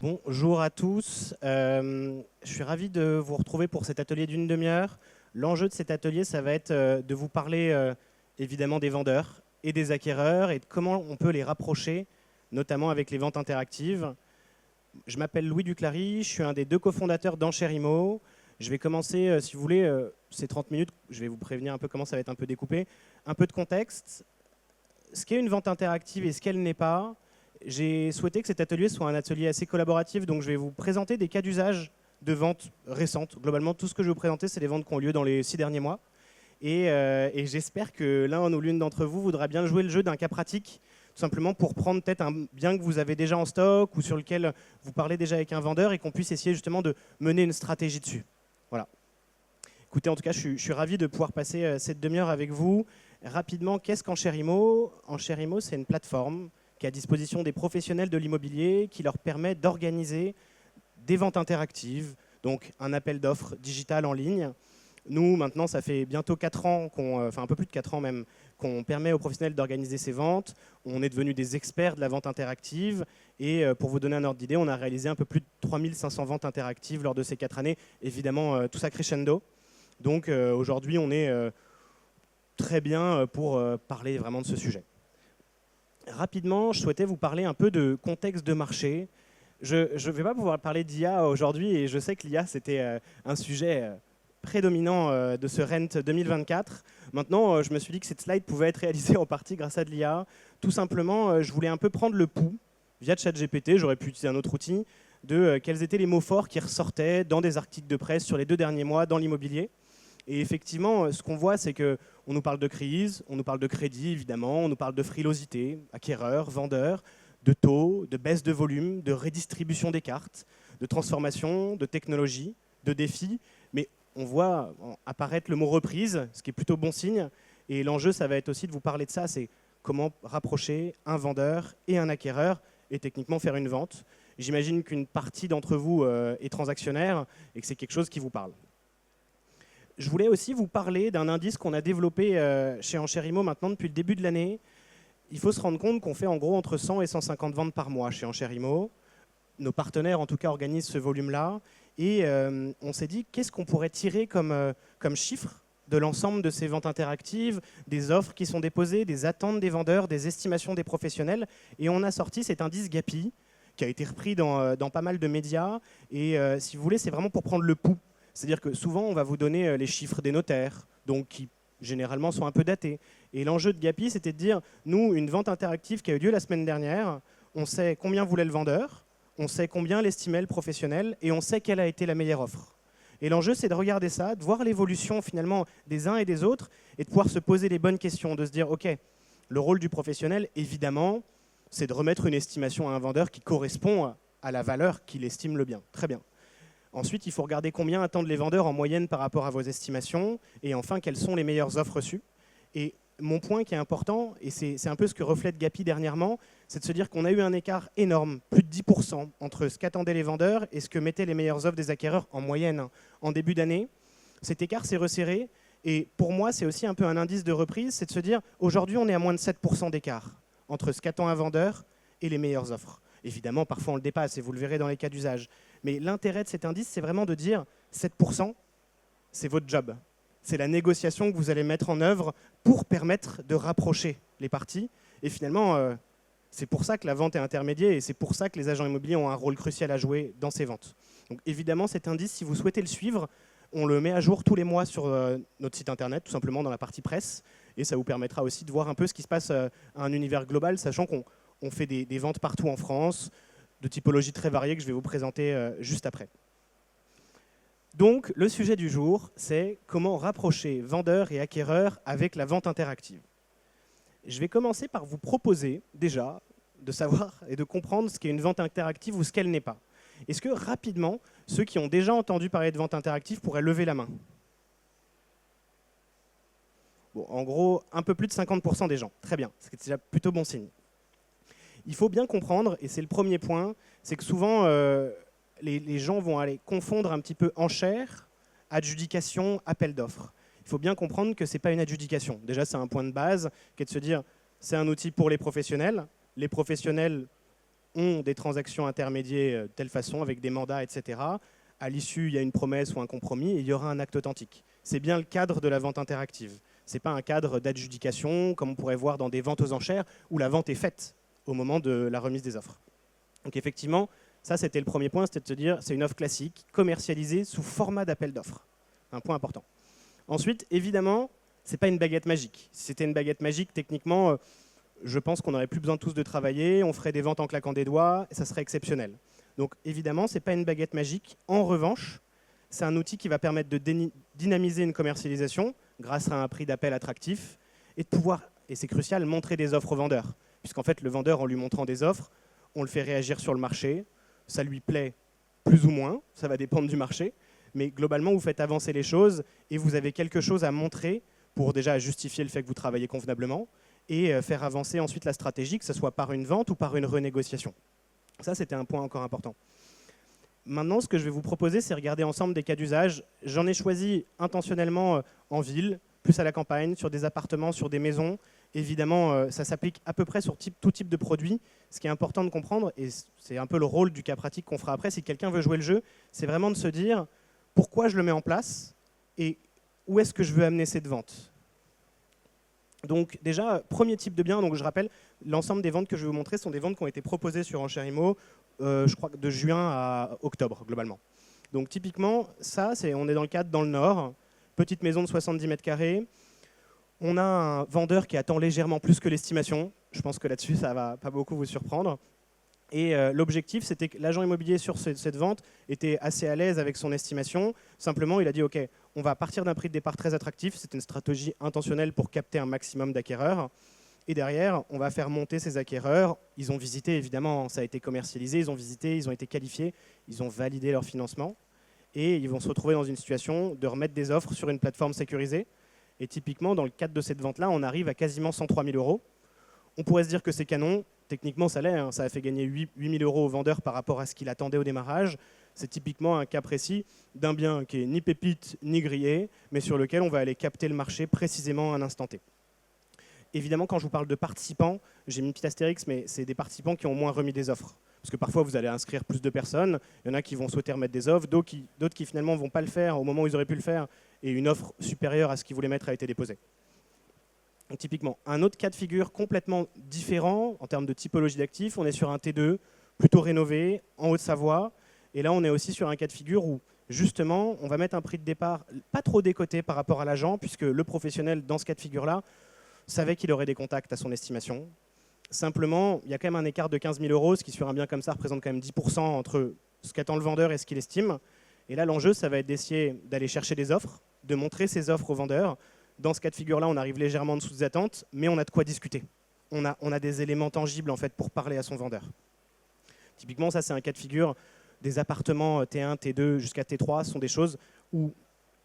Bonjour à tous, je suis ravi de vous retrouver pour cet atelier d'une demi-heure. L'enjeu de cet atelier, ça va être de vous parler évidemment des vendeurs et des acquéreurs et de comment on peut les rapprocher, notamment avec les ventes interactives. Je m'appelle Louis Duclary, je suis un des deux cofondateurs d'Enchère.imo. Je vais commencer, si vous voulez, ces 30 minutes, je vais vous prévenir un peu comment ça va être un peu découpé. Un peu de contexte, ce qu'est une vente interactive et ce qu'elle n'est pas. J'ai souhaité que cet atelier soit un atelier assez collaboratif, donc je vais vous présenter des cas d'usage de ventes récentes. Globalement, tout ce que je vais vous présenter, c'est des ventes qui ont lieu dans les 6 derniers mois. Et j'espère que l'un ou l'une d'entre vous voudra bien jouer le jeu d'un cas pratique, tout simplement pour prendre peut-être un bien que vous avez déjà en stock ou sur lequel vous parlez déjà avec un vendeur et qu'on puisse essayer justement de mener une stratégie dessus. Voilà. Écoutez, en tout cas, je suis ravi de pouvoir passer cette demi-heure avec vous. Rapidement, qu'est-ce qu'Enchère.imo ? Enchère.imo, c'est une plateforme qui est à disposition des professionnels de l'immobilier, qui leur permet d'organiser des ventes interactives, donc un appel d'offres digital en ligne. Nous, maintenant, ça fait bientôt 4 ans, enfin un peu plus de 4 ans même, qu'on permet aux professionnels d'organiser ces ventes. On est devenus des experts de la vente interactive. Et pour vous donner un ordre d'idée, on a réalisé un peu plus de 3500 ventes interactives lors de ces 4 années. Évidemment, tout ça crescendo. Donc aujourd'hui, on est très bien pour parler vraiment de ce sujet. Rapidement, je souhaitais vous parler un peu de contexte de marché. Je ne vais pas pouvoir parler d'IA aujourd'hui et je sais que l'IA, c'était un sujet prédominant de ce Rent 2024. Maintenant, je me suis dit que cette slide pouvait être réalisée en partie grâce à de l'IA. Tout simplement, je voulais un peu prendre le pouls via ChatGPT, j'aurais pu utiliser un autre outil, de quels étaient les mots forts qui ressortaient dans des articles de presse sur les 2 derniers mois dans l'immobilier. Et effectivement, ce qu'on voit, c'est qu'on nous parle de crise, on nous parle de crédit, évidemment, on nous parle de frilosité, acquéreurs, vendeurs, de taux, de baisse de volume, de redistribution des cartes, de transformation, de technologie, de défis. Mais on voit apparaître le mot reprise, ce qui est plutôt bon signe. Et l'enjeu, ça va être aussi de vous parler de ça, c'est comment rapprocher un vendeur et un acquéreur et techniquement faire une vente. J'imagine qu'une partie d'entre vous est transactionnaire et que c'est quelque chose qui vous parle. Je voulais aussi vous parler d'un indice qu'on a développé chez Enchère.imo maintenant depuis le début de l'année. Il faut se rendre compte qu'on fait en gros entre 100 et 150 ventes par mois chez Enchère.imo. Nos partenaires, en tout cas, organisent ce volume-là. Et on s'est dit, qu'est-ce qu'on pourrait tirer comme chiffre de l'ensemble de ces ventes interactives, des offres qui sont déposées, des attentes des vendeurs, des estimations des professionnels. Et on a sorti cet indice GAPI, qui a été repris dans pas mal de médias. Et si vous voulez, c'est vraiment pour prendre le pouls. C'est-à-dire que souvent, on va vous donner les chiffres des notaires, donc qui généralement sont un peu datés. Et l'enjeu de GAPI, c'était de dire, nous, une vente interactive qui a eu lieu la semaine dernière, on sait combien voulait le vendeur, on sait combien l'estimait le professionnel, et on sait quelle a été la meilleure offre. Et l'enjeu, c'est de regarder ça, de voir l'évolution finalement des uns et des autres, et de pouvoir se poser les bonnes questions, de se dire, OK, le rôle du professionnel, évidemment, c'est de remettre une estimation à un vendeur qui correspond à la valeur qu'il estime le bien. Très bien. Ensuite, il faut regarder combien attendent les vendeurs en moyenne par rapport à vos estimations. Et enfin, quelles sont les meilleures offres reçues. Et mon point qui est important, et c'est un peu ce que reflète GAPI dernièrement, c'est de se dire qu'on a eu un écart énorme, plus de 10%, entre ce qu'attendaient les vendeurs et ce que mettaient les meilleures offres des acquéreurs en moyenne en début d'année. Cet écart s'est resserré. Et pour moi, c'est aussi un peu un indice de reprise, c'est de se dire, aujourd'hui, on est à moins de 7% d'écart entre ce qu'attend un vendeur et les meilleures offres. Évidemment, parfois, on le dépasse, et vous le verrez dans les cas d'usage. Mais l'intérêt de cet indice, c'est vraiment de dire 7%, c'est votre job. C'est la négociation que vous allez mettre en œuvre pour permettre de rapprocher les parties. Et finalement, c'est pour ça que la vente est intermédiaire et c'est pour ça que les agents immobiliers ont un rôle crucial à jouer dans ces ventes. Donc évidemment, cet indice, si vous souhaitez le suivre, on le met à jour tous les mois sur notre site internet, tout simplement dans la partie presse. Et ça vous permettra aussi de voir un peu ce qui se passe à un univers global, sachant qu'on fait des ventes partout en France, de typologies très variées que je vais vous présenter juste après. Donc, le sujet du jour, c'est comment rapprocher vendeurs et acquéreurs avec la vente interactive. Je vais commencer par vous proposer, déjà, de savoir et de comprendre ce qu'est une vente interactive ou ce qu'elle n'est pas. Est-ce que, rapidement, ceux qui ont déjà entendu parler de vente interactive pourraient lever la main? Bon, en gros, un peu plus de 50% des gens. Très bien, c'est déjà plutôt bon signe. Il faut bien comprendre, et c'est le premier point, c'est que souvent, les gens vont aller confondre un petit peu enchère adjudication, appel d'offres. Il faut bien comprendre que ce n'est pas une adjudication. Déjà, c'est un point de base qui est de se dire c'est un outil pour les professionnels. Les professionnels ont des transactions intermédiaires de telle façon, avec des mandats, etc. À l'issue, il y a une promesse ou un compromis et il y aura un acte authentique. C'est bien le cadre de la vente interactive. Ce n'est pas un cadre d'adjudication, comme on pourrait voir dans des ventes aux enchères, où la vente est faite au moment de la remise des offres. Donc effectivement, ça c'était le premier point, c'était de se dire c'est une offre classique, commercialisée sous format d'appel d'offres. Un point important. Ensuite, évidemment, ce n'est pas une baguette magique. Si c'était une baguette magique, techniquement, je pense qu'on n'aurait plus besoin tous de travailler, on ferait des ventes en claquant des doigts, et ça serait exceptionnel. Donc évidemment, ce n'est pas une baguette magique. En revanche, c'est un outil qui va permettre de dynamiser une commercialisation grâce à un prix d'appel attractif et de pouvoir, et c'est crucial, montrer des offres aux vendeurs. Puisqu'en fait, le vendeur, en lui montrant des offres, on le fait réagir sur le marché, ça lui plaît plus ou moins, ça va dépendre du marché, mais globalement, vous faites avancer les choses et vous avez quelque chose à montrer pour déjà justifier le fait que vous travaillez convenablement et faire avancer ensuite la stratégie, que ce soit par une vente ou par une renégociation. Ça, c'était un point encore important. Maintenant, ce que je vais vous proposer, c'est regarder ensemble des cas d'usage. J'en ai choisi intentionnellement en ville, plus à la campagne, sur des appartements, sur des maisons. Évidemment, ça s'applique à peu près sur tout type de produit. Ce qui est important de comprendre, et c'est un peu le rôle du cas pratique qu'on fera après, si quelqu'un veut jouer le jeu, c'est vraiment de se dire pourquoi je le mets en place et où est-ce que je veux amener cette vente. Donc déjà, premier type de bien, donc je rappelle, l'ensemble des ventes que je vais vous montrer sont des ventes qui ont été proposées sur Enchères Immo, je crois de juin à octobre globalement. Donc typiquement, ça, on est dans le cadre dans le Nord, petite maison de 70 mètres carrés. On a un vendeur qui attend légèrement plus que l'estimation. Je pense que là-dessus, ça ne va pas beaucoup vous surprendre. Et l'objectif, c'était que l'agent immobilier sur cette vente était assez à l'aise avec son estimation. Simplement, il a dit, OK, on va partir d'un prix de départ très attractif. C'est une stratégie intentionnelle pour capter un maximum d'acquéreurs. Et derrière, on va faire monter ces acquéreurs. Ils ont visité, évidemment, ça a été commercialisé. Ils ont visité, ils ont été qualifiés. Ils ont validé leur financement. Et ils vont se retrouver dans une situation de remettre des offres sur une plateforme sécurisée. Et typiquement, dans le cadre de cette vente-là, on arrive à quasiment 103 000 €. On pourrait se dire que c'est canon. Techniquement, ça l'est. Ça a fait gagner 8 000 € au vendeur par rapport à ce qu'il attendait au démarrage. C'est typiquement un cas précis d'un bien qui est ni pépite ni grillé, mais sur lequel on va aller capter le marché précisément à un instant T. Évidemment, quand je vous parle de participants, j'ai mis une petite astérix, mais c'est des participants qui ont au moins remis des offres. Parce que parfois, vous allez inscrire plus de personnes. Il y en a qui vont souhaiter remettre des offres, d'autres qui finalement ne vont pas le faire au moment où ils auraient pu le faire, et une offre supérieure à ce qu'ils voulaient mettre a été déposée. Donc, typiquement, un autre cas de figure complètement différent en termes de typologie d'actifs, on est sur un T2, plutôt rénové, en Haute-Savoie. Et là, on est aussi sur un cas de figure où, justement, on va mettre un prix de départ pas trop décoté par rapport à l'agent, puisque le professionnel, dans ce cas de figure-là, savait qu'il aurait des contacts à son estimation. Simplement, il y a quand même un écart de 15 000 €, ce qui sur un bien comme ça représente quand même 10% entre ce qu'attend le vendeur et ce qu'il estime. Et là, l'enjeu, ça va être d'essayer d'aller chercher des offres, de montrer ces offres au vendeur. Dans ce cas de figure-là, on arrive légèrement en dessous des attentes, mais on a de quoi discuter. On a des éléments tangibles en fait, pour parler à son vendeur. Typiquement, ça, c'est un cas de figure. Des appartements T1, T2 jusqu'à T3 sont des choses où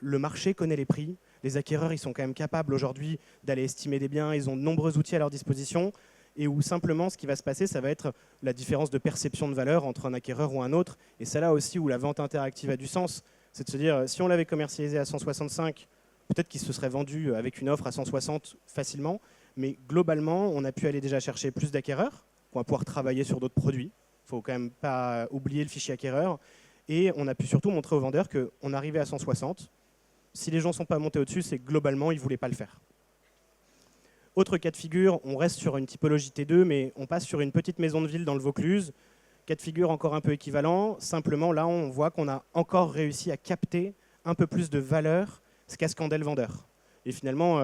le marché connaît les prix. Les acquéreurs, ils sont quand même capables aujourd'hui d'aller estimer des biens. Ils ont de nombreux outils à leur disposition. Et où simplement, ce qui va se passer, ça va être la différence de perception de valeur entre un acquéreur ou un autre. Et c'est là aussi où la vente interactive a du sens. C'est de se dire, si on l'avait commercialisé à 165, peut-être qu'il se serait vendu avec une offre à 160 facilement. Mais globalement, on a pu aller déjà chercher plus d'acquéreurs. On va pouvoir travailler sur d'autres produits. Il ne faut quand même pas oublier le fichier acquéreur. Et on a pu surtout montrer aux vendeurs qu'on arrivait à 160. Si les gens ne sont pas montés au-dessus, c'est que globalement, ils ne voulaient pas le faire. Autre cas de figure, on reste sur une typologie T2, mais on passe sur une petite maison de ville dans le Vaucluse. Cas de figure encore un peu équivalent. Simplement, là, on voit qu'on a encore réussi à capter un peu plus de valeur, ce qu'attendait le vendeur. Et finalement,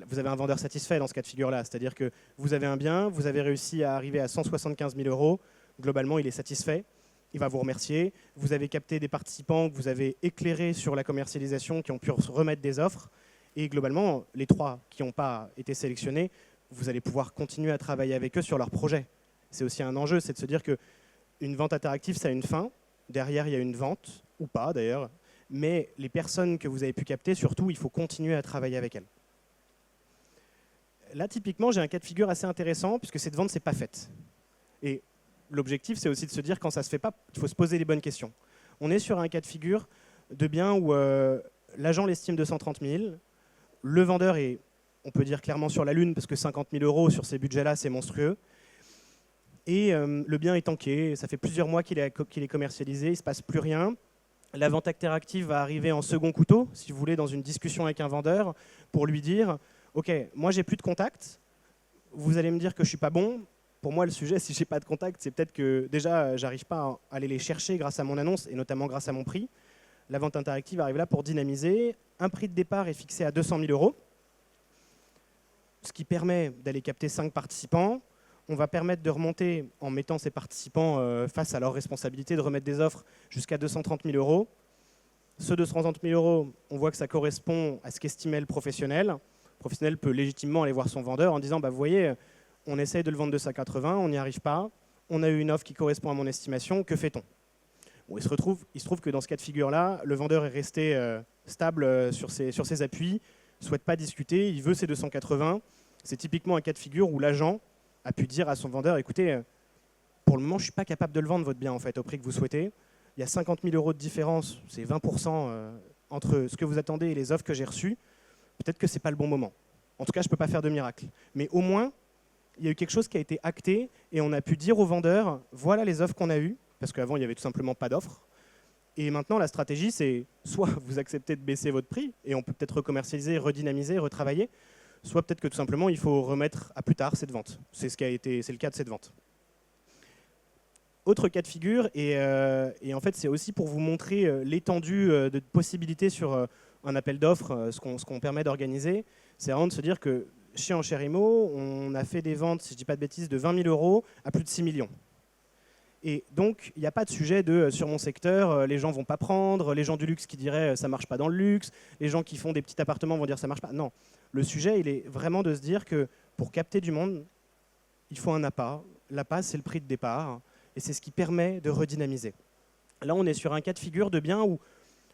vous avez un vendeur satisfait dans ce cas de figure-là. C'est-à-dire que vous avez un bien, vous avez réussi à arriver à 175 000 €. Globalement, il est satisfait. Il va vous remercier. Vous avez capté des participants que vous avez éclairés sur la commercialisation, qui ont pu remettre des offres. Et globalement, les 3 qui n'ont pas été sélectionnés, vous allez pouvoir continuer à travailler avec eux sur leur projet. C'est aussi un enjeu, c'est de se dire qu'une vente interactive, ça a une fin. Derrière, il y a une vente, ou pas d'ailleurs. Mais les personnes que vous avez pu capter, surtout, il faut continuer à travailler avec elles. Là, typiquement, j'ai un cas de figure assez intéressant, puisque cette vente, ce n'est pas faite. Et l'objectif, c'est aussi de se dire, quand ça ne se fait pas, il faut se poser les bonnes questions. On est sur un cas de figure de biens où l'agent l'estime de 130 000, le vendeur est, on peut dire clairement sur la lune, parce que 50 000 € sur ces budgets-là, c'est monstrueux. Et le bien est tanké, ça fait plusieurs mois qu'il est commercialisé, il ne se passe plus rien. La vente interactive va arriver en second couteau, si vous voulez, dans une discussion avec un vendeur, pour lui dire « Ok, moi j'ai plus de contact, vous allez me dire que je ne suis pas bon. Pour moi, le sujet, si je n'ai pas de contact, c'est peut-être que déjà, j'arrive pas à aller les chercher grâce à mon annonce, et notamment grâce à mon prix. La vente interactive arrive là pour dynamiser. Un prix de départ est fixé à 200 000 €, ce qui permet d'aller capter 5 participants. On va permettre de remonter, en mettant ces participants face à leur responsabilité, de remettre des offres jusqu'à 230 000 €. Ce 230 000 €, on voit que ça correspond à ce qu'estimait le professionnel. Le professionnel peut légitimement aller voir son vendeur en disant bah, « Vous voyez, on essaye de le vendre 280, on n'y arrive pas. On a eu une offre qui correspond à mon estimation, que fait-on » Bon, il se trouve que dans ce cas de figure-là, le vendeur est resté stable sur ses appuis, ne souhaite pas discuter, il veut ses 280. C'est typiquement un cas de figure où l'agent a pu dire à son vendeur, écoutez, pour le moment, je ne suis pas capable de le vendre, votre bien, en fait, au prix que vous souhaitez. Il y a 50 000 € de différence, c'est 20% entre ce que vous attendez et les offres que j'ai reçues. Peut-être que ce n'est pas le bon moment. En tout cas, je ne peux pas faire de miracle. Mais au moins, il y a eu quelque chose qui a été acté et on a pu dire au vendeur, voilà les offres qu'on a eues, parce qu'avant, il n'y avait tout simplement pas d'offres. Et maintenant, la stratégie, c'est soit vous acceptez de baisser votre prix et on peut peut-être recommercialiser, redynamiser, retravailler, soit peut-être que tout simplement, il faut remettre à plus tard cette vente. C'est le cas de cette vente. Autre cas de figure, et en fait, c'est aussi pour vous montrer l'étendue de possibilités sur un appel d'offres, ce qu'on permet d'organiser, c'est vraiment de se dire que chez Enchères Immo, on a fait des ventes, si je ne dis pas de bêtises, de 20 000 € à plus de 6 millions. Et donc, il n'y a pas de sujet de sur mon secteur, les gens ne vont pas prendre, les gens du luxe qui diraient ça ne marche pas dans le luxe, les gens qui font des petits appartements vont dire ça ne marche pas. Non, le sujet, il est vraiment de se dire que pour capter du monde, il faut un appât. L'appât, c'est le prix de départ et c'est ce qui permet de redynamiser. Là, on est sur un cas de figure de bien où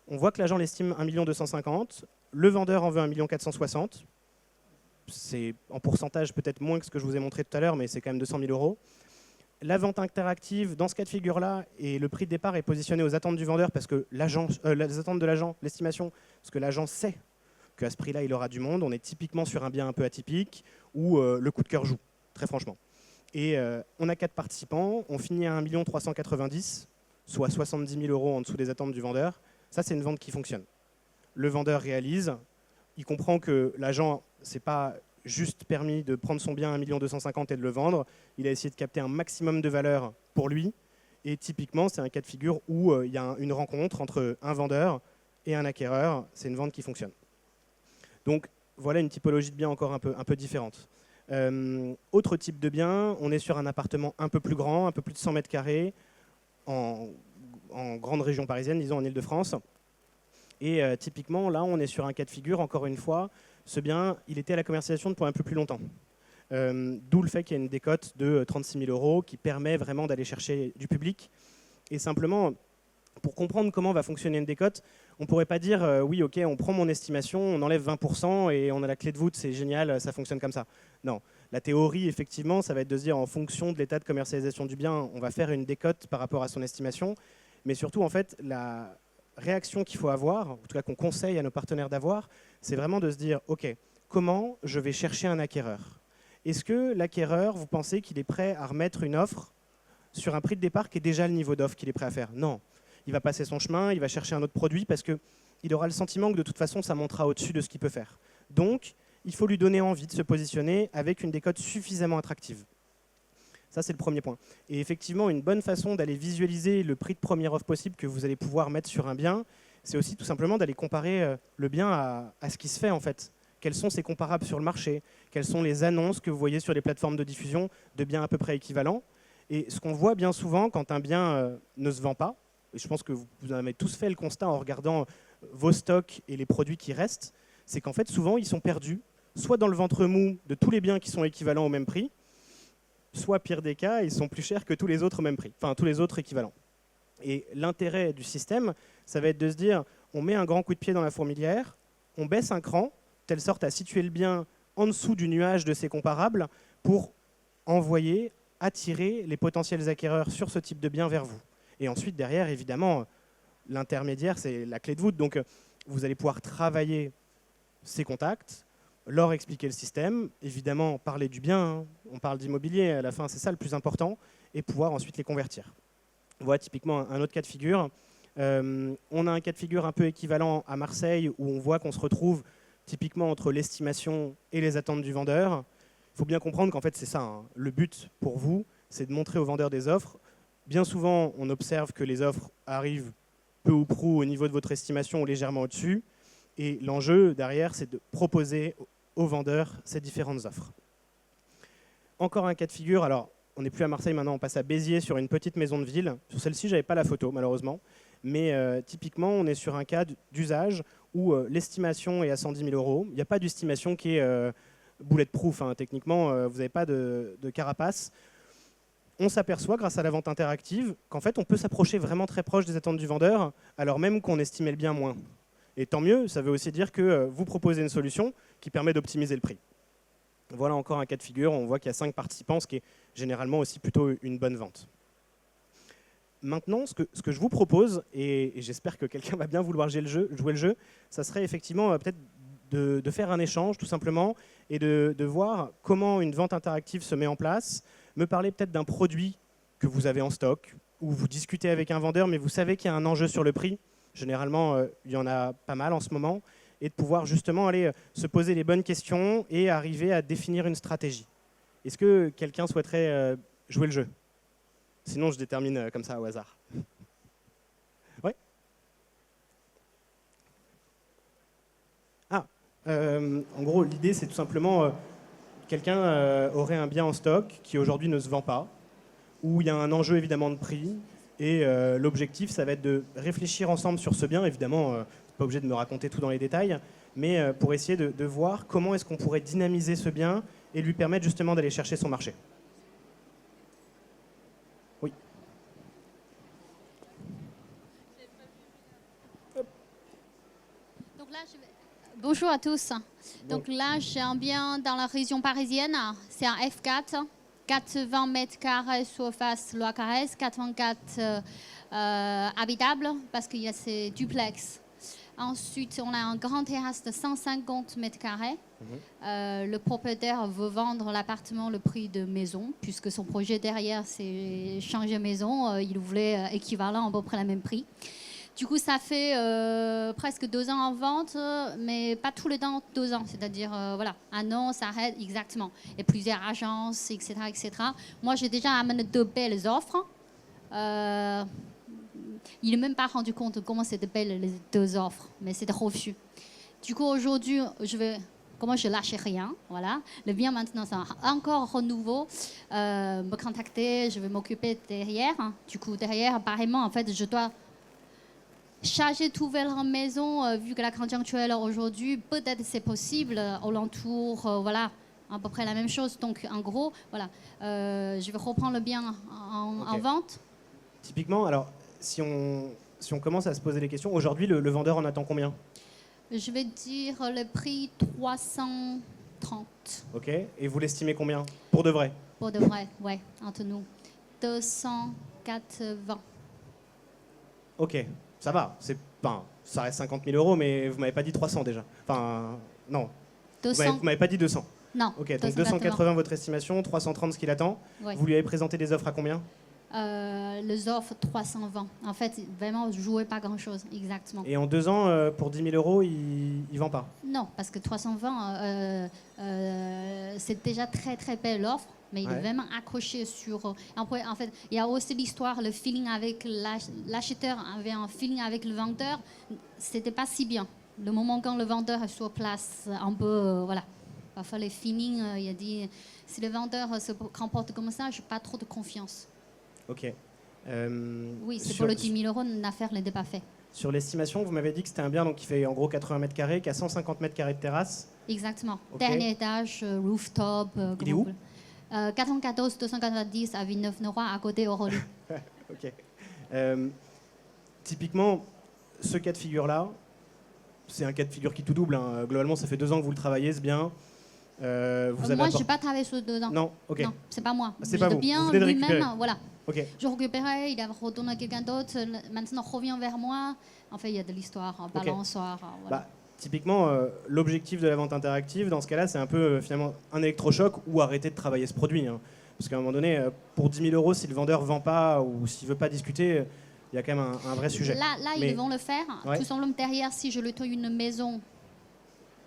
on voit que l'agent l'estime 1 250 000, le vendeur en veut 1 460 000. C'est en pourcentage peut-être moins que ce que je vous ai montré tout à l'heure, mais c'est quand même 200 000 €. La vente interactive, dans ce cas de figure-là, et le prix de départ est positionné aux attentes du vendeur, parce que les attentes de l'agent, l'estimation, parce que l'agent sait qu'à ce prix-là, il aura du monde. On est typiquement sur un bien un peu atypique, où le coup de cœur joue, très franchement. Et on a 4 participants, on finit à 1 390 000, soit 70 000 € en dessous des attentes du vendeur. Ça, c'est une vente qui fonctionne. Le vendeur réalise, il comprend que l'agent, ce n'est pas juste permis de prendre son bien à 1 250 000 € et de le vendre. Il a essayé de capter un maximum de valeur pour lui. Et typiquement, c'est un cas de figure où il y a une rencontre entre un vendeur et un acquéreur. C'est une vente qui fonctionne. Donc, voilà une typologie de bien encore un peu différente. Autre type de bien, on est sur un appartement un peu plus grand, un peu plus de 100 mètres carrés, en grande région parisienne, disons en Île-de-France. Et typiquement, là, on est sur un cas de figure, encore une fois, ce bien, il était à la commercialisation depuis un peu plus longtemps. D'où le fait qu'il y a une décote de 36 000 € qui permet vraiment d'aller chercher du public. Et simplement, pour comprendre comment va fonctionner une décote, on ne pourrait pas dire oui, ok, on prend mon estimation, on enlève 20% et on a la clé de voûte, c'est génial, ça fonctionne comme ça. Non, la théorie, effectivement, ça va être de se dire en fonction de l'état de commercialisation du bien, on va faire une décote par rapport à son estimation. Mais surtout, en fait, la réaction qu'il faut avoir, en tout cas qu'on conseille à nos partenaires d'avoir, c'est vraiment de se dire, ok, comment je vais chercher un acquéreur? Est-ce que l'acquéreur, vous pensez qu'il est prêt à remettre une offre sur un prix de départ qui est déjà le niveau d'offre qu'il est prêt à faire? Non. Il va passer son chemin, il va chercher un autre produit parce qu'il aura le sentiment que de toute façon, ça montera au-dessus de ce qu'il peut faire. Donc, il faut lui donner envie de se positionner avec une décote suffisamment attractive. Ça, c'est le premier point. Et effectivement, une bonne façon d'aller visualiser le prix de première offre possible que vous allez pouvoir mettre sur un bien, c'est aussi tout simplement d'aller comparer le bien à ce qui se fait en fait. Quels sont ses comparables sur le marché? Quelles sont les annonces que vous voyez sur les plateformes de diffusion de biens à peu près équivalents? Et ce qu'on voit bien souvent quand un bien ne se vend pas, et je pense que vous en avez tous fait le constat en regardant vos stocks et les produits qui restent, c'est qu'en fait souvent ils sont perdus, soit dans le ventre mou de tous les biens qui sont équivalents au même prix, soit pire des cas, ils sont plus chers que tous les autres au même prix, enfin tous les autres équivalents. Et l'intérêt du système, ça va être de se dire, on met un grand coup de pied dans la fourmilière, on baisse un cran, telle sorte à situer le bien en dessous du nuage de ses comparables pour envoyer, attirer les potentiels acquéreurs sur ce type de bien vers vous. Et ensuite, derrière, évidemment, l'intermédiaire, c'est la clé de voûte. Donc, vous allez pouvoir travailler ces contacts, leur expliquer le système, évidemment parler du bien, hein. On parle d'immobilier, à la fin c'est ça le plus important, et pouvoir ensuite les convertir. Voilà typiquement un autre cas de figure. On a un cas de figure un peu équivalent à Marseille où on voit qu'on se retrouve typiquement entre l'estimation et les attentes du vendeur. Il faut bien comprendre qu'en fait c'est ça, hein. Le but pour vous, c'est de montrer au vendeur des offres. Bien souvent, on observe que les offres arrivent peu ou prou au niveau de votre estimation ou légèrement au-dessus. Et l'enjeu derrière, c'est de proposer aux vendeurs ces différentes offres. Encore un cas de figure, alors on n'est plus à Marseille maintenant, on passe à Béziers sur une petite maison de ville. Sur celle-ci, je n'avais pas la photo malheureusement, mais typiquement on est sur un cas d'usage où l'estimation est à 110 000 €. Il n'y a pas d'estimation qui est bulletproof, hein. Techniquement, vous n'avez pas de carapace. On s'aperçoit grâce à la vente interactive qu'en fait on peut s'approcher vraiment très proche des attentes du vendeur alors même qu'on estimait le bien moins. Et tant mieux, ça veut aussi dire que vous proposez une solution qui permet d'optimiser le prix. Voilà encore un cas de figure, on voit qu'il y a 5 participants, ce qui est généralement aussi plutôt une bonne vente. Maintenant, ce que je vous propose, et j'espère que quelqu'un va bien vouloir jouer le jeu, ça serait effectivement peut-être de faire un échange tout simplement et de voir comment une vente interactive se met en place, me parler peut-être d'un produit que vous avez en stock, ou vous discutez avec un vendeur mais vous savez qu'il y a un enjeu sur le prix. Généralement, il y en a pas mal en ce moment, et de pouvoir justement aller se poser les bonnes questions et arriver à définir une stratégie. Est-ce que quelqu'un souhaiterait jouer le jeu? Sinon, je détermine comme ça au hasard. Oui. Ah, en gros, l'idée, c'est tout simplement quelqu'un aurait un bien en stock qui aujourd'hui ne se vend pas, où il y a un enjeu évidemment de prix. Et l'objectif, ça va être de réfléchir ensemble sur ce bien. Évidemment, pas obligé de me raconter tout dans les détails, mais pour essayer de voir comment est-ce qu'on pourrait dynamiser ce bien et lui permettre justement d'aller chercher son marché. Oui. Donc là, bonjour à tous. Donc là, j'ai un bien dans la région parisienne. C'est un F4. 80 mètres carrés surface loi Carrez, 84 habitables parce qu'il y a ces duplex. Ensuite, on a un grand terrasse de 150 mètres carrés. Le propriétaire veut vendre l'appartement le prix de maison, puisque son projet derrière, c'est changer maison. Il voulait équivalent à peu près le même prix. Du coup, ça fait presque 2 ans en vente, mais pas tous les 2 ans. C'est-à-dire, voilà, un an, ça arrête exactement. Il y a plusieurs agences, etc., etc. Moi, j'ai déjà amené 2 belles offres. Il n'est même pas rendu compte de comment c'était belles les 2 offres, mais c'était refus. Du coup, aujourd'hui, comment je lâche rien, voilà. Le bien maintenant, c'est encore renouveau. Me contacter, je vais m'occuper derrière. Du coup, derrière, apparemment, en fait, je dois charger tout vers la maison, vu que la conjoncture aujourd'hui, peut-être c'est possible, au l'entour, voilà, à peu près la même chose. Donc, en gros, voilà, je vais reprendre le bien en vente. Typiquement, alors, si on commence à se poser les questions, aujourd'hui, le vendeur en attend combien? Je vais dire le prix 330. Ok, et vous l'estimez combien? Pour de vrai? Pour de vrai, ouais, entre nous. 280. Ok. Ça va, ça reste 50 000 €, mais vous m'avez pas dit 300 déjà. Enfin, non. 200. Vous m'avez pas dit 200. Non. Ok, donc 280 votre estimation, 330 ce qu'il attend. Ouais. Vous lui avez présenté des offres à combien? Les offres 320. En fait, vraiment, je jouais pas grand-chose, exactement. Et en 2 ans, pour 10 000 €, il vend pas? Non, parce que 320, c'est déjà très très belle l'offre. Mais il est vraiment accroché sur... En fait, il y a aussi l'histoire, le feeling avec l'acheteur avait un feeling avec le vendeur. C'était pas si bien. Le moment quand le vendeur est sur place, un peu, voilà. Parfois, le feeling, il a dit, si le vendeur se comporte comme ça, je n'ai pas trop de confiance. Ok. Oui, c'est pour le 10 000 €, l'affaire n'était pas faite. Sur l'estimation, vous m'avez dit que c'était un bien donc, qui fait en gros 80 mètres carrés, qui a 150 mètres carrés de terrasse. Exactement. Okay. Dernier étage, rooftop. Il est où? 94 290 à Villeneuve-Noroy, à côté Orly. Ok. Typiquement, ce cas de figure-là, c'est un cas de figure qui tout double. Hein. Globalement, ça fait 2 ans que vous le travaillez, c'est bien. Moi, je n'ai pas travaillé sur 2 ans. Non, ok. Non, c'est pas moi. C'est pas vous. Le bien vous venez de lui-même, récupérer. voilà. Ok. Je récupérais, il a redonné à quelqu'un d'autre, maintenant revient vers moi. En fait, il y a de l'histoire, un balançoire. Voilà. Bah, typiquement, l'objectif de la vente interactive, dans ce cas-là, c'est un peu finalement un électrochoc ou arrêter de travailler ce produit. Hein. Parce qu'à un moment donné, pour 10 000 euros, si le vendeur ne vend pas ou s'il ne veut pas discuter, il y a quand même un vrai sujet. Là Mais, ils vont le faire. Ouais. Tout simplement derrière, si je lui trouve une maison.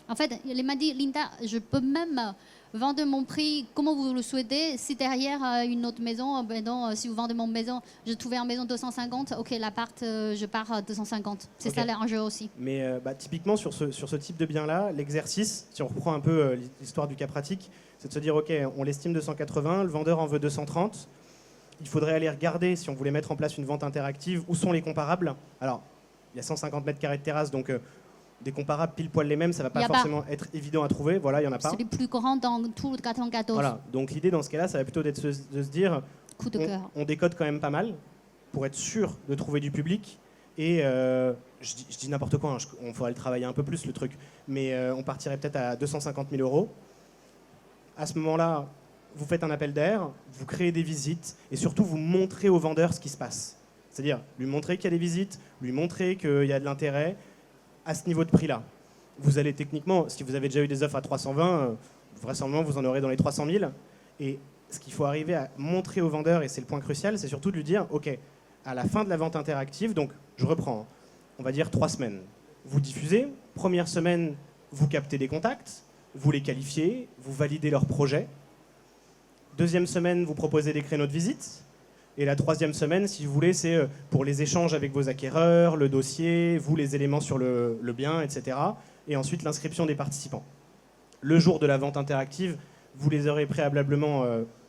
En fait, il m'a dit, Linda, je peux même vendre mon prix comme vous le souhaitez. Si derrière une autre maison, ben non, si vous vendez mon maison, je trouvais en maison 250, ok, l'appart, je pars à 250. C'est Ok. ça l'enjeu aussi. Mais typiquement, sur ce type de bien-là, l'exercice, si on reprend un peu l'histoire du cas pratique, c'est de se dire, OK, on l'estime 280, le vendeur en veut 230. Il faudrait aller regarder, si on voulait mettre en place une vente interactive, où sont les comparables. Alors, il y a 150 mètres carrés de terrasse, donc des comparables pile poil les mêmes, ça ne va pas forcément être évident à trouver. Voilà, il n'y en a pas. C'est les plus grands dans tout le 94. Voilà, donc l'idée dans ce cas-là, ça va plutôt être de se dire, Coup de cœur. on décode quand même pas mal pour être sûr de trouver du public. Et je dis n'importe quoi, hein, on faudrait le travailler un peu plus le truc, mais on partirait peut-être à 250 000 euros. À ce moment-là, vous faites un appel d'air, vous créez des visites et surtout vous montrez au vendeur ce qui se passe. C'est-à-dire lui montrer qu'il y a des visites, lui montrer qu'il y a de l'intérêt à ce niveau de prix-là. Vous allez techniquement, si vous avez déjà eu des offres à 320, vraisemblablement vous en aurez dans les 300 000. Et ce qu'il faut arriver à montrer au vendeur, et c'est le point crucial, c'est surtout de lui dire, OK, à la fin de la vente interactive, donc je reprends, on va dire 3 semaines. Vous diffusez, première semaine, vous captez des contacts, vous les qualifiez, vous validez leur projet. Deuxième semaine, vous proposez des créneaux de visite. Et la troisième semaine, si vous voulez, c'est pour les échanges avec vos acquéreurs, le dossier, vous les éléments sur le bien, etc. Et ensuite l'inscription des participants. Le jour de la vente interactive, vous les aurez préalablement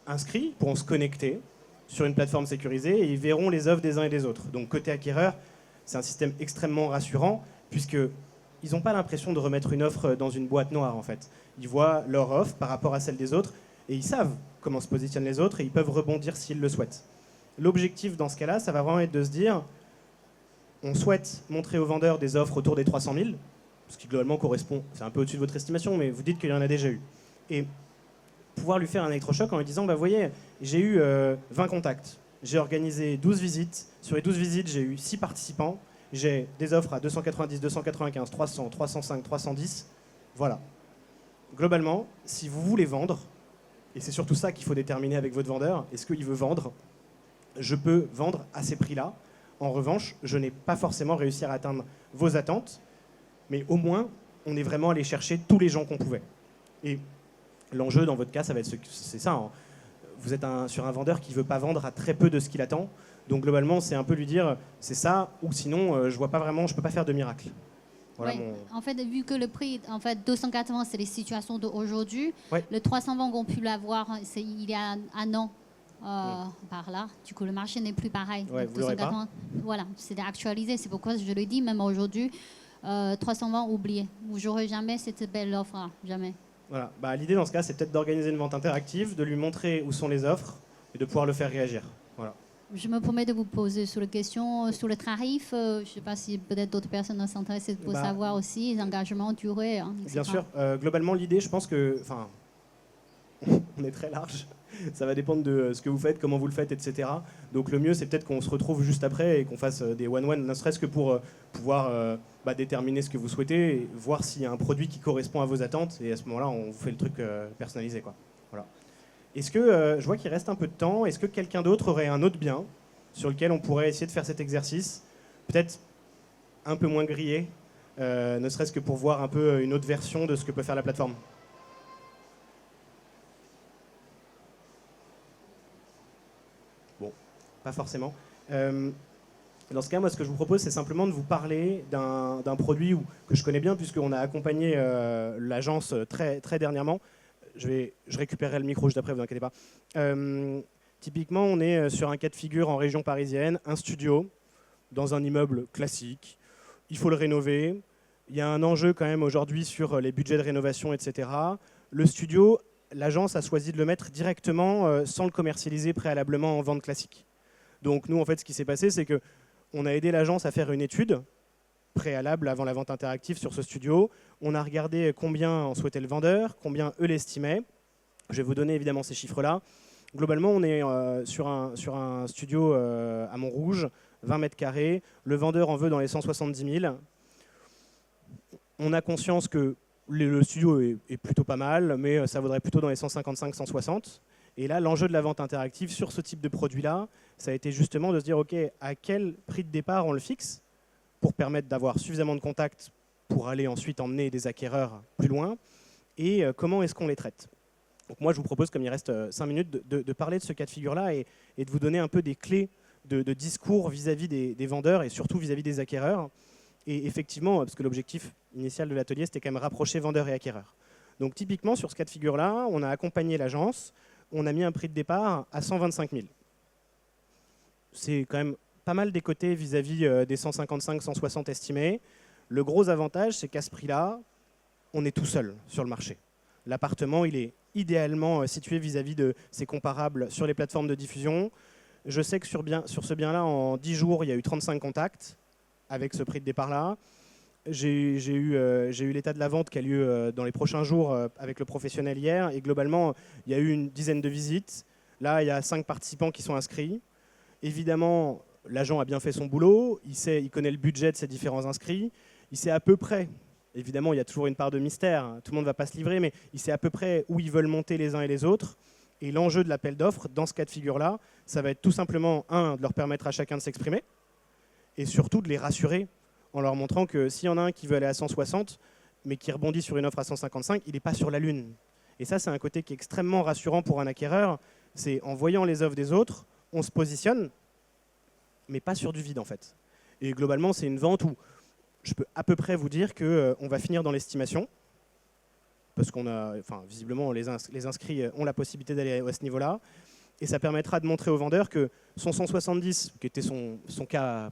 inscrits, ils pourront se connecter sur une plateforme sécurisée et ils verront les offres des uns et des autres. Donc côté acquéreur, c'est un système extrêmement rassurant puisqu'ils n'ont pas l'impression de remettre une offre dans une boîte noire en fait. Ils voient leur offre par rapport à celle des autres et ils savent comment se positionnent les autres et ils peuvent rebondir s'ils le souhaitent. L'objectif dans ce cas-là, ça va vraiment être de se dire, on souhaite montrer aux vendeurs des offres autour des 300 000, ce qui globalement correspond, c'est un peu au-dessus de votre estimation, mais vous dites qu'il y en a déjà eu. Et pouvoir lui faire un électrochoc en lui disant, bah, vous voyez, j'ai eu 20 contacts, j'ai organisé 12 visites, sur les 12 visites, j'ai eu 6 participants, j'ai des offres à 290, 295, 300, 305, 310, voilà. Globalement, si vous voulez vendre, et c'est surtout ça qu'il faut déterminer avec votre vendeur, est-ce qu'il veut vendre ? Je peux vendre à ces prix-là. En revanche, je n'ai pas forcément réussi à atteindre vos attentes, mais au moins, on est vraiment allé chercher tous les gens qu'on pouvait. Et l'enjeu, dans votre cas, ça va être c'est ça. Hein. Vous êtes sur un vendeur qui ne veut pas vendre à très peu de ce qu'il attend. Donc globalement, c'est un peu lui dire, c'est ça, ou sinon, je vois pas vraiment, je peux pas faire de miracle. Voilà Ouais. En fait, vu que le prix, en fait, 280, c'est les situations d'aujourd'hui. Ouais. Le 320 qu'on pu l'avoir, il y a un an. Par là. Du coup, le marché n'est plus pareil. Ouais, Donc, vous l'aurez pas. Voilà, c'est actualisé. C'est pourquoi je le dis, même aujourd'hui, 320, oubliez. Vous n'aurez jamais cette belle offre, hein, jamais. Voilà. Bah, l'idée dans ce cas, c'est peut-être d'organiser une vente interactive, de lui montrer où sont les offres et de pouvoir le faire réagir. Voilà. Je me promets de vous poser sur la question, sur le tarif. Je ne sais pas si peut-être d'autres personnes s'intéressent pour savoir aussi les engagements, durée. Hein, etc. Bien sûr. Globalement, l'idée, je pense que... Enfin, on est très large. Ça va dépendre de ce que vous faites, comment vous le faites, etc. Donc le mieux, c'est peut-être qu'on se retrouve juste après et qu'on fasse des one-one, ne serait-ce que pour pouvoir déterminer ce que vous souhaitez et voir s'il y a un produit qui correspond à vos attentes. Et à ce moment-là, on vous fait le truc personnalisé, quoi. Voilà. Est-ce que, je vois qu'il reste un peu de temps, est-ce que quelqu'un d'autre aurait un autre bien sur lequel on pourrait essayer de faire cet exercice, peut-être un peu moins grillé, ne serait-ce que pour voir un peu une autre version de ce que peut faire la plateforme ? Pas forcément. Dans ce cas, moi, ce que je vous propose, c'est simplement de vous parler d'un produit que je connais bien, puisqu'on a accompagné l'agence très, très dernièrement. Je récupérerai le micro juste après, vous inquiétez pas. Typiquement, on est sur un cas de figure en région parisienne, un studio, dans un immeuble classique. Il faut le rénover. Il y a un enjeu quand même aujourd'hui sur les budgets de rénovation, etc. Le studio, l'agence a choisi de le mettre directement sans le commercialiser préalablement en vente classique. Donc nous, en fait, ce qui s'est passé, c'est qu'on a aidé l'agence à faire une étude préalable avant la vente interactive sur ce studio. On a regardé combien en souhaitait le vendeur, combien eux l'estimaient. Je vais vous donner évidemment ces chiffres-là. Globalement, on est sur un studio à Montrouge, 20 mètres carrés. Le vendeur en veut dans les 170 000. On a conscience que le studio est plutôt pas mal, mais ça vaudrait plutôt dans les 155-160. Et là, l'enjeu de la vente interactive sur ce type de produit-là, ça a été justement de se dire, OK, à quel prix de départ on le fixe pour permettre d'avoir suffisamment de contacts pour aller ensuite emmener des acquéreurs plus loin, et comment est-ce qu'on les traite. Donc moi, je vous propose, comme il reste 5 minutes, de parler de ce cas de figure-là et de vous donner un peu des clés de discours vis-à-vis des vendeurs et surtout vis-à-vis des acquéreurs. Et effectivement, parce que l'objectif initial de l'atelier, c'était quand même rapprocher vendeurs et acquéreurs. Donc typiquement, sur ce cas de figure-là, on a accompagné l'agence, on a mis un prix de départ à 125 000. C'est quand même pas mal décoté vis-à-vis des 155-160 estimés. Le gros avantage, c'est qu'à ce prix-là, on est tout seul sur le marché. L'appartement, il est idéalement situé vis-à-vis de ses comparables sur les plateformes de diffusion. Je sais que sur ce bien-là, en 10 jours, il y a eu 35 contacts avec ce prix de départ-là. J'ai eu l'état de la vente qui a lieu dans les prochains jours avec le professionnel hier. Et globalement, il y a eu une dizaine de visites. Là, il y a 5 participants qui sont inscrits. Évidemment, l'agent a bien fait son boulot. Il connaît le budget de ses différents inscrits. Il sait à peu près, évidemment, il y a toujours une part de mystère. Tout le monde ne va pas se livrer, mais il sait à peu près où ils veulent monter les uns et les autres. Et l'enjeu de l'appel d'offres, dans ce cas de figure-là, ça va être tout simplement, de leur permettre à chacun de s'exprimer, et surtout de les rassurer en leur montrant que s'il y en a un qui veut aller à 160, mais qui rebondit sur une offre à 155, il n'est pas sur la lune. Et ça, c'est un côté qui est extrêmement rassurant pour un acquéreur. C'est en voyant les offres des autres, on se positionne, mais pas sur du vide en fait. Et globalement, c'est une vente où je peux à peu près vous dire qu'on va finir dans l'estimation, parce qu'on a, visiblement, les inscrits ont la possibilité d'aller à ce niveau-là. Et ça permettra de montrer au vendeur que son 170, qui était son cas,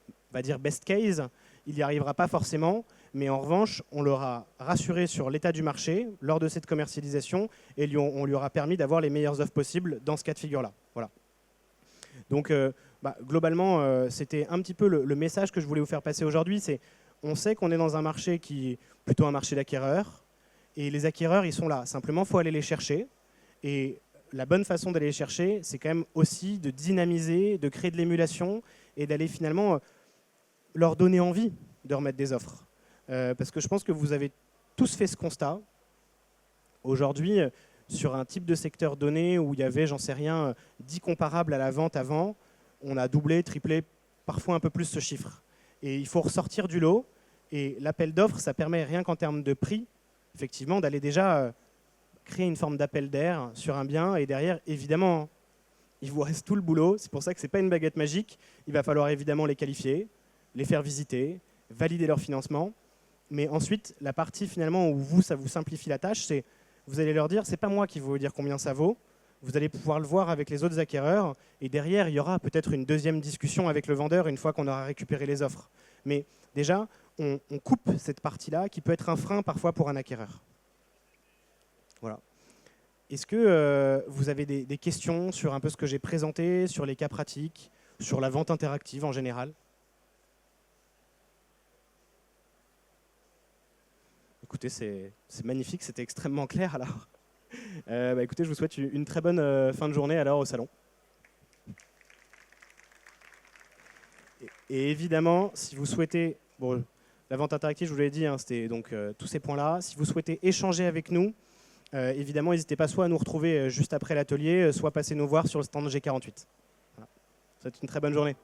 on va dire best case, il n'y arrivera pas forcément, mais en revanche, on l'aura rassuré sur l'état du marché lors de cette commercialisation et on lui aura permis d'avoir les meilleures offres possibles dans ce cas de figure-là. Voilà. Donc, globalement, c'était un petit peu le message que je voulais vous faire passer aujourd'hui. C'est, on sait qu'on est dans un marché qui est plutôt un marché d'acquéreurs, et les acquéreurs, ils sont là. Simplement, il faut aller les chercher. Et la bonne façon d'aller les chercher, c'est quand même aussi de dynamiser, de créer de l'émulation et d'aller finalement leur donner envie de remettre des offres. Parce que je pense que vous avez tous fait ce constat. Aujourd'hui, sur un type de secteur donné où il y avait, j'en sais rien, 10 comparables à la vente avant, on a doublé, triplé, parfois un peu plus ce chiffre. Et il faut ressortir du lot. Et l'appel d'offres, ça permet rien qu'en termes de prix, effectivement, d'aller déjà créer une forme d'appel d'air sur un bien. Et derrière, évidemment, il vous reste tout le boulot. C'est pour ça que ce n'est pas une baguette magique. Il va falloir évidemment les qualifier, les faire visiter, valider leur financement. Mais ensuite, la partie finalement où ça vous simplifie la tâche, c'est vous allez leur dire, c'est pas moi qui vais vous dire combien ça vaut. Vous allez pouvoir le voir avec les autres acquéreurs. Et derrière, il y aura peut-être une deuxième discussion avec le vendeur une fois qu'on aura récupéré les offres. Mais déjà, on coupe cette partie-là qui peut être un frein parfois pour un acquéreur. Voilà. Est-ce que vous avez des questions sur un peu ce que j'ai présenté, sur les cas pratiques, sur la vente interactive en général? Écoutez, c'est magnifique, c'était extrêmement clair alors. Écoutez, je vous souhaite une très bonne fin de journée alors au salon. Et évidemment, si vous souhaitez, bon, la vente interactive, je vous l'ai dit, hein, c'était donc tous ces points-là. Si vous souhaitez échanger avec nous, évidemment, n'hésitez pas soit à nous retrouver juste après l'atelier, soit passer nous voir sur le stand G48. Voilà. Je vous souhaite une très bonne journée.